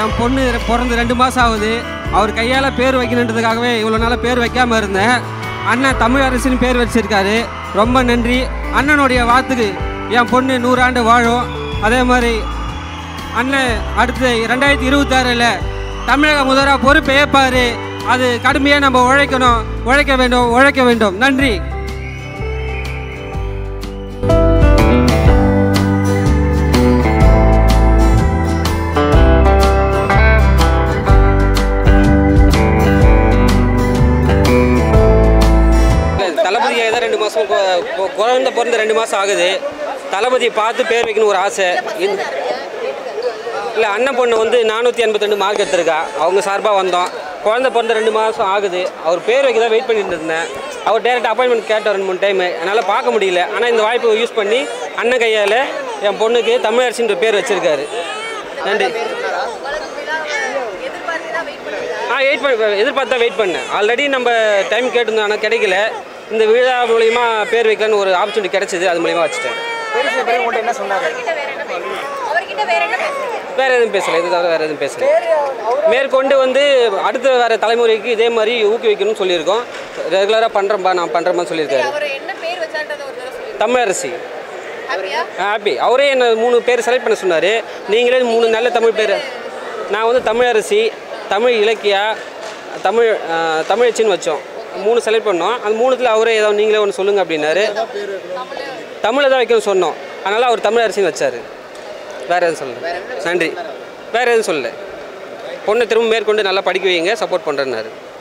என் பொண்ணு பிறந்து 2 மாதம் ஆகுது. அவர் கையால் பேர் வைக்கணுன்றதுக்காகவே இவ்வளோ நாளாக பேர் வைக்காமல் இருந்தேன். அண்ணன் தமிழரசின்னு பேர் வச்சிருக்காரு. ரொம்ப நன்றி. அண்ணனுடைய வாத்துக்கு என் பொண்ணு 100 ஆண்டு வாழும். அதே மாதிரி அண்ணன் அடுத்து 2026 தமிழக முதல்வராக பொறுப்பை ஏற்பார். அது கடுமையாக நம்ம உழைக்க வேண்டும். நன்றி. தளபதியாக தான் 2 மாதம் குழந்தை பிறந்த 2 மாதம் ஆகுது. தளபதியை பார்த்து பேர் வைக்கணும் ஒரு ஆசை. இல்லை அண்ணன் பொண்ணு வந்து 482 மார்க் எடுத்திருக்கா. அவங்க சார்பாக வந்தோம். குழந்தை பிறந்த 2 மாதம் ஆகுது. அவர் பேர் வைக்க தான் வெயிட் பண்ணிட்டு இருந்தேன். அவர் டேரெக்டாக அப்பாயின்மெண்ட் கேட்டார் 2 3 டைமு. என்னால் பார்க்க முடியல. ஆனால் இந்த வாய்ப்பை யூஸ் பண்ணி அண்ணன் கையால் என் பொண்ணுக்கு தமிழரசின்ற பேர் வச்சுருக்காரு. நன்றி. எதிர்பார்த்து தான் வெயிட் பண்ணேன். ஆல்ரெடி நம்ம டைம் கேட்டிருந்தோம், ஆனால் கிடைக்கல. இந்த விழா மூலிமா பேர் வைக்கலான்னு ஒரு ஆப்பர்ச்சுனிட்டி கிடைச்சிது. அது மூலிமா வச்சுட்டேன். வேறு எதுவும் பேசலை. இது தவிர வேறு எதுவும் பேசலை. மேற்கொண்டு வந்து அடுத்த வேறு தலைமுறைக்கு இதே மாதிரி ஊக்குவிக்கணும்னு சொல்லியிருக்கோம். ரெகுலராக நான் பண்ணுறேன்னு சொல்லியிருக்காரு. தமிழரசி ஹாப்பி. அவரே என்ன 3 பேர் செலக்ட் பண்ண சொன்னார். நீங்களே 3 நல்ல தமிழ் பேர். நான் வந்து தமிழரசி, தமிழ் இலக்கியா, தமிழச்சின்னு வச்சோம். 3 செலக்ட் பண்ணோம். அந்த 3த்தில் அவரே ஏதாவது நீங்களே ஒன்று சொல்லுங்கள் அப்படின்னாரு. தமிழை தான் வைக்கணும்னு சொன்னோம். அதனால் அவர் தமிழரசின்னு வச்சார். வேறு எதுவும் சொல்லலை. நன்றி. வேறு எதுவும் சொல்லலை. பொண்ணை திரும்ப மேற்கொண்டு நல்லா படிக்க வைங்க, சப்போர்ட் பண்ணுறேன்னாரு.